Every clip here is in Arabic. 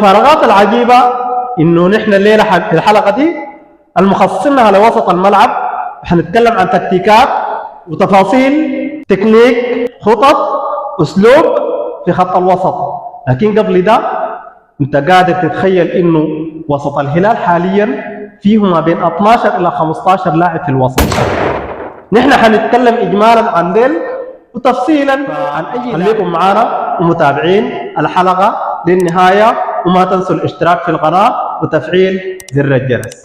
المفارقات العجيبة إنه نحن الليلة في الحلقة دي المخصصينها لوسط الملعب حنتكلم عن تكتيكات وتفاصيل تكنيك خطط أسلوب في خط الوسط. لكن قبل ده أنت قادر تتخيل إنه وسط الهلال حاليا فيه ما بين 12 إلى 15 لاعب في الوسط. نحن حنتكلم إجمالا عن ديل وتفصيلا عن أي. خليكم معنا ومتابعين الحلقة للنهاية، وما تنسوا الاشتراك في القناة وتفعيل زر الجرس.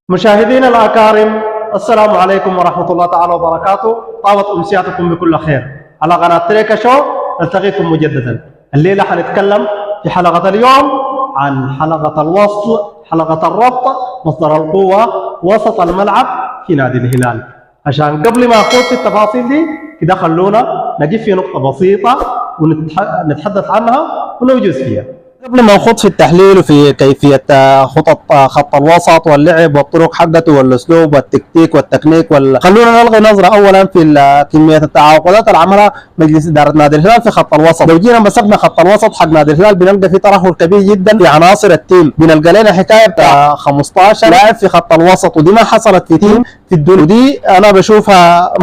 مشاهدينا الأكارم، السلام عليكم ورحمة الله تعالى وبركاته. طابت أمسياتكم بكل خير. على قناة تريكا شو نلتقيكم مجددا. الليلة حنتكلم في حلقة اليوم عن حلقة الوصل، حلقة الربط، مصدر القوة وسط الملعب في نادي الهلال. عشان قبل ما أخوض في التفاصيل دي كده خلونا نجيب في نقطة بسيطة ونتحدث عنها ونوجز فيها قبل ما نخوض في التحليل وفي كيفية خط الوسط واللعب والطرق حقته والاسلوب والتكتيك والتكنيك خلونا نلغي نظرة اولا في كمية التعاقدات اللي عملها مجلس ادارة نادي الهلال في خط الوسط. لو جينا مسكنا خط الوسط حق نادي الهلال بنلقى في ترهل كبير جدا في عناصر التيم. بنلقى لنا حكاية بتاع 15 لاعب في خط الوسط، ودي ما حصلت في تيم في الدنيا، ودي انا بشوفها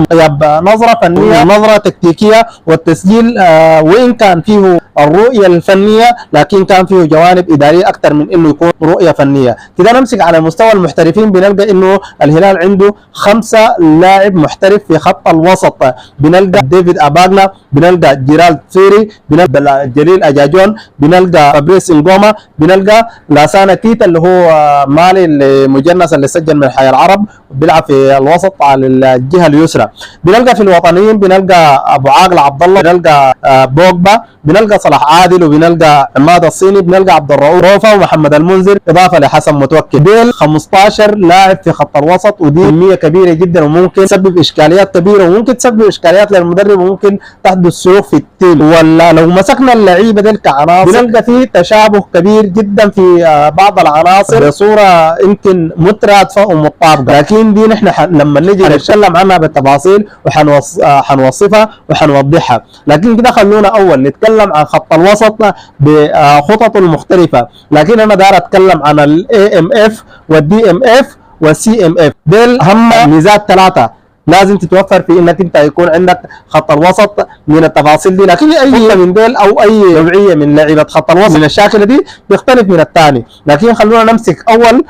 نظرة فنية نظرة تكتيكية والتسجيل. وان كان فيه الرؤية الفنية لكن كان فيه جوانب إدارية أكثر من إنه يكون رؤية فنية. كده نمسك على مستوى المحترفين بنلقى إنه الهلال عنده 5 لاعب محترف في خط الوسط. بنلقى ديفيد أباغنا، بنلقى جيرالد فيري، بنلقى جليل أجاجون، بنلقى فابريس إنغوما، بنلقى لاسانا كيتا اللي هو مالي المجنس اللي سجل من حي العرب بيلعب في الوسط على الجهة اليسرى. بنلقى في الوطنيين بنلقى أبو عاقل عبد الله، بنلقى بوجبا، بنلقى صلاح عادل، وبنلقى عماد الصيني، بنلقى عبد الرؤوف روفا ومحمد المنذر اضافه لحسن متوكل. ديل 15 لاعب في خط الوسط، ودي كميه كبيره جدا وممكن تسبب اشكاليات كبيره وممكن تسبب اشكاليات للمدرب وممكن تحدث سلوك في التيم. ولا لو مسكنا اللعيبه ديل كعناصر بنلقى فيه تشابه كبير جدا في بعض العناصر بصوره يمكن مترادفه ومتطابقه، لكن دي نحن لما نجي نتكلم عنها بالتفاصيل وحنوصفها وحنوضحها. لكن كده خلونا اول نتكلم عن خط الوسط بخططه المختلفة. لكن انا داير اتكلم عن الاي ام اف والدي ام اف والسي ام اف. دول هم ميزات 3 لازم تتوفر في انك انت يكون عندك خط الوسط من التفاصيل دي. لكن اي من دول او اي نوعيه من لعيبه خط الوسط من الشاكله دي بيختلف من الثاني. لكن خلونا نمسك اول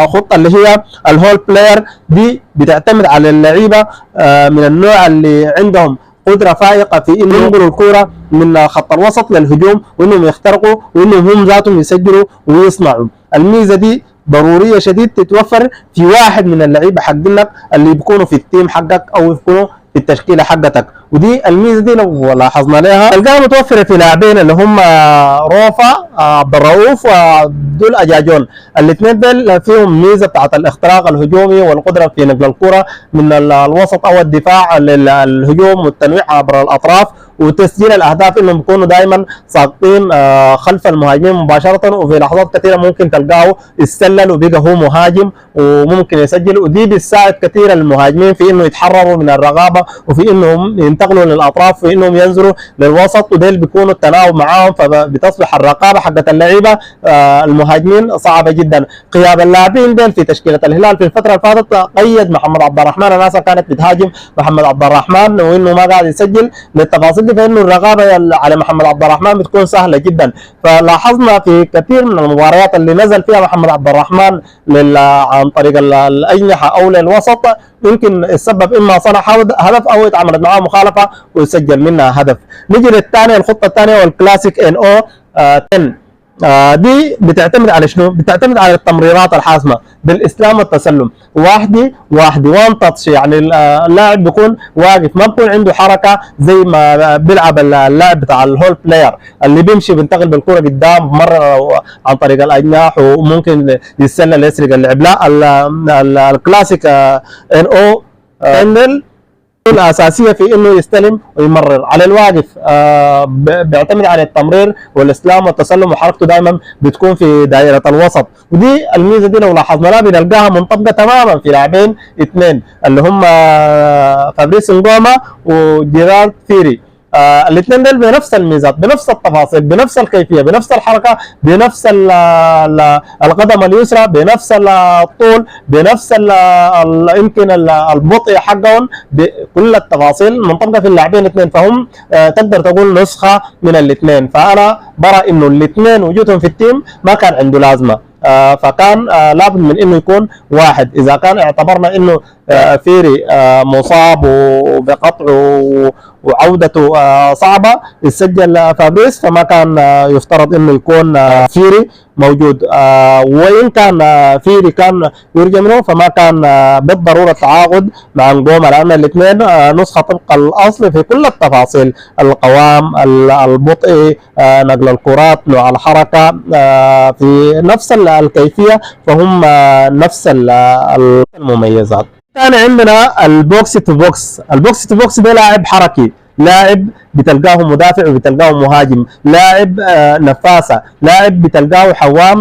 خطه اللي هي الهول بلاير. دي بتعتمد على اللعيبه من النوع اللي عندهم قدرة فائقة في انهم ينقلوا الكرة من خط الوسط للهجوم وانهم يخترقوا وانهم هم ذاتهم يسجلوا ويصنعوا. الميزة دي ضرورية شديد تتوفر في واحد من اللعيبة حقك اللي بيكونوا في التيم حقك او يكونوا في التشكيلة حقتك. ودي الميزة دي لو لاحظنا لها تلقاها متوفرة في لاعبين اللي هم روفا عبد الرؤوف وعبدول أجاجون. الاثنين دول فيهم ميزة بتاعت الاختراق الهجومي والقدرة في نقل الكرة من الوسط او الدفاع للهجوم والتنويع عبر الاطراف وتسجيل الاهداف، انهم بيكونوا دائما ساقطين خلف المهاجمين مباشره، وفي لحظات كثيره ممكن تلقاه استلل وبقى هو مهاجم وممكن يسجل. ودي بتساعد كثير المهاجمين في انه يتحرروا من الرقابه وفي انهم ينتقلوا للاطراف وفي انهم ينزلوا للوسط، وديل بيكونوا التناوب معاهم فبتصبح الرقابه حقت اللعيبه المهاجمين صعبه جدا. قياد اللاعبين ديل في تشكيله الهلال في الفتره اللي فاتت قيد محمد عبد الرحمن. الناس كانت بتهاجم محمد عبد الرحمن وانه ما قاعد يسجل للتفاصيل، فانه الرقابه على محمد عبد الرحمن بتكون سهله جدا. فلاحظنا في كثير من المباريات اللي نزل فيها محمد عبد الرحمن عن طريق الاجنحه او للوسط يمكن السبب اما صنع هدف او اتعملت معاه مخالفه ويسجل منها هدف. نيجي للثانيه، الخطه الثانيه والكلاسيك ان او 10. دي بتعتمد على شنو؟ بتعتمد على التمريرات الحاسمه بالاستلام والتسلم، واحده وان تاتش. يعني اللاعب بيكون واقف ما بيكون عنده حركه زي ما بيلعب اللاعب بتاع الهول بلاير اللي بيمشي بينتقل بالكره قدام مره عن طريق الاجناح وممكن يتسلل يسرق اللعب. لا، الكلاسيك ان او هاندل الأساسية في إنه يستلم ويمرر. على الواقف بيعتمد على التمرير والإسلام والتسلم، وحركته دائما بتكون في دائرة الوسط. ودي الميزة دي لو لاحظنا بنلقاها منطبقة تماما في لاعبين اثنين اللي هم فابريس نغوما وجيرارد فيري. الاثنين دول بنفس الميزات، بنفس التفاصيل، بنفس الكيفيه، بنفس الحركه، بنفس القدم اليسرى، بنفس الطول، بنفس يمكن البطء حقهم، بكل التفاصيل منطبقه في اللاعبين الاثنين، فهم تقدر تقول نسخه من الاثنين. فانا برى انه الاثنين وجودهم في التيم ما كان عنده لازمه، فكان لابد من انه يكون واحد. اذا كان اعتبرنا انه فيري مصاب وبقطع وعودته صعبه يسجل فابريس، فما كان يفترض انه يكون فيري موجود. وان كان فيري كان يرجى منه فما كان بالضروره تعاقد مع نغوما، لان الاثنين نسخه طبق الاصل في كل التفاصيل، القوام، البطء، نقل الكرات، نوع الحركه، في نفس الكيفيه، فهم نفس المميزات. ثاني عندنا البوكس تو بوكس. البوكس تو بوكس ده لاعب حركي، لاعب بتلقاه مدافع وبتلقاه مهاجم، لاعب نفاسه، لاعب بتلقاه حوام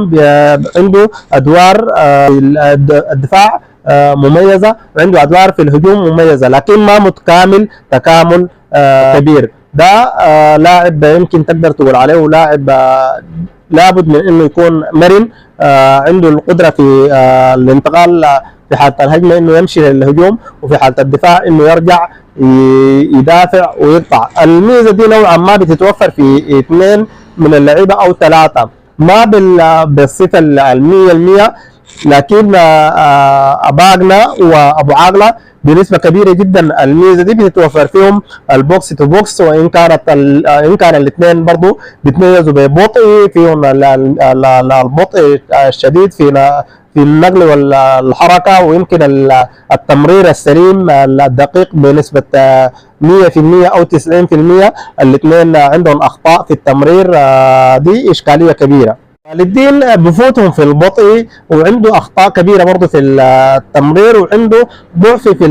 عنده ادوار الدفاع مميزه، وعنده ادوار في الهجوم مميزه، لكن ما متكامل تكامل كبير. ده لاعب يمكن تقدر تقول عليه لاعب لابد من انه يكون مرن، عنده القدره في الانتقال في حالة الهجمة انه يمشي للهجوم، وفي حالة الدفاع انه يرجع يدافع ويقطع. الميزة دي نوعا ما بتتوفر في اثنين من اللعيبة او ثلاثة، ما بالصفة 100%، لكن اباغنا وابو عاقلة بنسبة كبيرة جدا الميزة دي بتتوفر فيهم البوكس تو بوكس، وان كان الاثنين برضو بيتميزوا ببطء، فيهم البطء الشديد في النقل والحركة، ويمكن التمرير السليم الدقيق بنسبة 100% أو 90%. الاثنين عندهم أخطاء في التمرير، دي إشكالية كبيرة. الدين بفوتهم في البطء، وعنده أخطاء كبيرة برضه في التمرير، وعنده ضعف في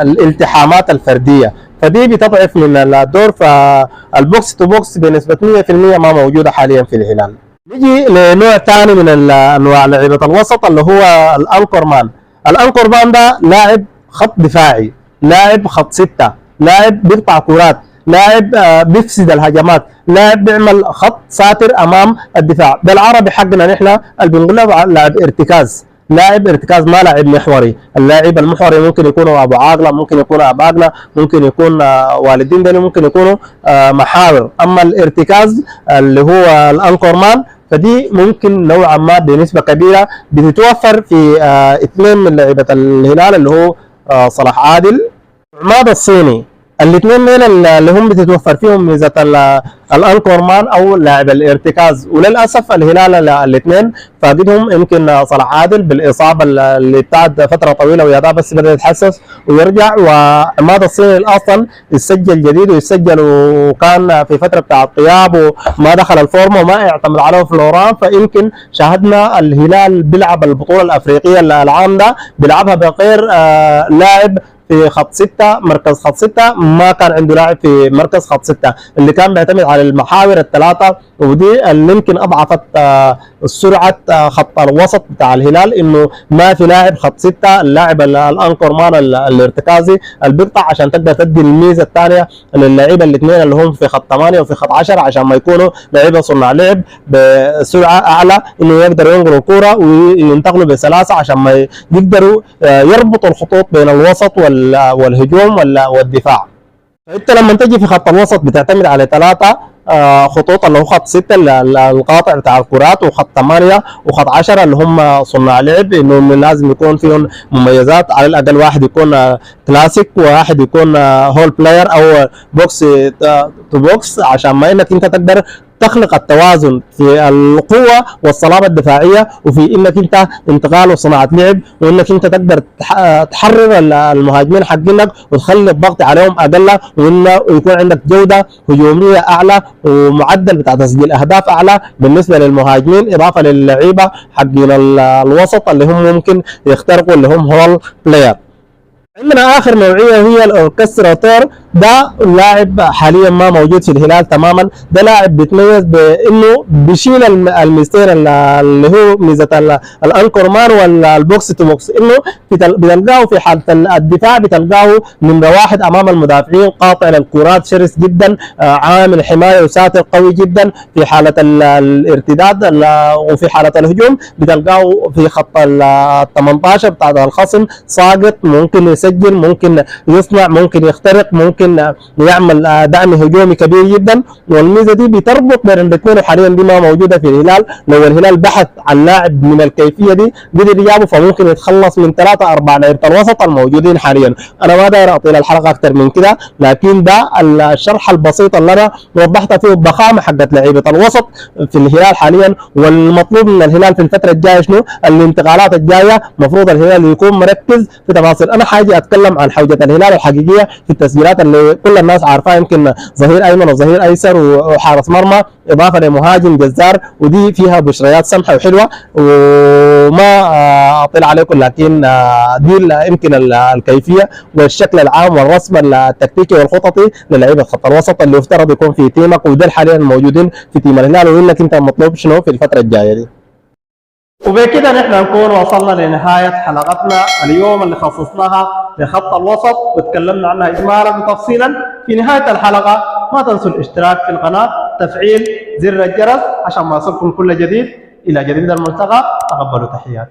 الالتحامات الفردية، فدي بتضعف من الدور. فالبوكس تو بوكس بنسبة 100% ما موجودة حاليا في الهلال. نيجي لنوع ثاني من انواع لعيبه الوسط اللي هو الانكور مان. الانكور مان ده لاعب خط دفاعي، لاعب خط سته، لاعب بيقطع كرات، لاعب بيفسد الهجمات، لاعب بيعمل خط ساتر امام الدفاع. بالعربي حقنا نحن اللي بنقول له لاعب ارتكاز، لاعب ارتكاز ما لاعب محوري. اللاعب المحوري ممكن يكونوا ابو عاقله، ممكن يكونوا اباقله، ممكن يكون والدين دول، ممكن يكونوا محاور. اما الارتكاز اللي هو الانكور مان فدي ممكن نوعا ما بنسبه كبيره بتتوفر في اثنين من لعيبه الهلال اللي هو صلاح عادل وعماد الصيني. الاثنين دول اللي هم بتتوفر فيهم ميزه الانكور مان او لاعب الارتكاز. وللاسف الهلال الاثنين فاقدهم، يمكن صلاح عادل بالاصابه اللي ابتعد فتره طويله ويا بس بدا يتحسس ويرجع، وعماد الصيني اصلا يسجل جديد ويسجل وكان في فتره بتاع غياب وما دخل الفورمه وما يعتمد عليه فلوران. فيمكن شاهدنا الهلال بيلعب البطوله الافريقيه العام ده بيلعبها بغير لاعب في خط ستة، مركز خط ستة، ما كان عنده لاعب في مركز خط ستة، اللي كان بيعتمد على المحاور الثلاثة. ودي اللي يمكن أضعفت سرعة خط الوسط بتاع الهلال، إنه ما في لاعب خط ستة، اللاعب الأنكور مان الارتكازي اللي بيقطع عشان تقدر تدي الميزة الثانية للاعيبة الاثنين اللي هم في خط 8 وفي خط 10 عشان ما يكونوا لعيبة صناع لعب بسرعة أعلى، إنه يقدروا ينقلوا الكرة وينتقلوا بسلاسة عشان ما يقدروا يربطوا الخطوط بين الوسط والهجوم والدفاع. فانت لما تجي في خط الوسط بتعتمد على ثلاثه خطوط اللي هو خط 6 القاطع بتاع الكرات، وخط 8 وخط 10 اللي هم صناع لعب، انه لازم يكون فيهم مميزات، على الاقل واحد يكون كلاسيك وواحد يكون هول بلاير او بوكس تو بوكس، عشان ما انك انت تقدر تخلق التوازن في القوه والصلابه الدفاعيه، وفي انك انت انتقال وصناعه لعب، وانك انت تقدر تحرر المهاجمين حقينك وتخلي الضغط عليهم اقل، وانه يكون عندك جوده هجوميه اعلى ومعدل بتاع تسجيل اهداف اعلى بالنسبه للمهاجمين، اضافه للعيبه حقين الوسط اللي هم ممكن يخترقوا اللي هم هول بلاير. عندنا اخر نوعيه هي الاوركستراتور. ده لاعب حاليا ما موجود في الهلال تماما. ده لاعب بيتميز بانه بيشيل الميزتين اللي هو ميزه الانكر مان والبوكس تو بوكس، انه بتلقاه في حاله الدفاع بتلقاه نمره واحد امام المدافعين، قاطع للكرات، شرس جدا، عامل حمايه وساتر قوي جدا في حاله الارتداد، وفي حاله الهجوم بتلقاه في خط ال 18 بتاع الخصم ساقط، ممكن يسجل، ممكن يصنع، ممكن يخترق، ممكن يعمل دعم هجومي كبير جدا. والميزه دي بتربط بين الاثنين، وحاليا دي ما موجوده في الهلال. لو الهلال بحث عن لاعب من الكيفيه دي قدر يجابه، فممكن يتخلص من 3-4 لعيبه الوسط الموجودين حاليا. انا ما داير اطيل الحلقه اكثر من كده، لكن ده الشرح البسيط اللي انا وضحت فيه الضخامه حقت لعيبه الوسط في الهلال حاليا. والمطلوب من الهلال في الفتره الجايه شنو؟ الانتقالات الجايه مفروض الهلال يكون مركز في تفاصيل. انا حاجي اتكلم عن حوجه الهلال الحقيقيه في التسجيلات اللي كل الناس عارفاها، يمكن ظهير ايمن وظهير ايسر وحارس مرمى اضافه لمهاجم جزار، ودي فيها بشريات سمحه وحلوه وما اطيل عليكم، لكن دي يمكن الكيفيه والشكل العام والرسم التكتيكي والخططي للعيبه خط الوسط اللي يفترض يكون في تيمك، وده حاليا الموجودين في تيم الهلال، وانك انت مطلوب شنو في الفتره الجايه دي. وبكده نحن نكون وصلنا لنهاية حلقتنا اليوم اللي خصصناها لخط الوسط وتكلمنا عنها إجمالا وتفصيلا. في نهاية الحلقة ما تنسوا الاشتراك في القناة، تفعيل زر الجرس عشان ما يصلكم كل جديد. إلى جديد الملتقى، تقبلوا تحياتي.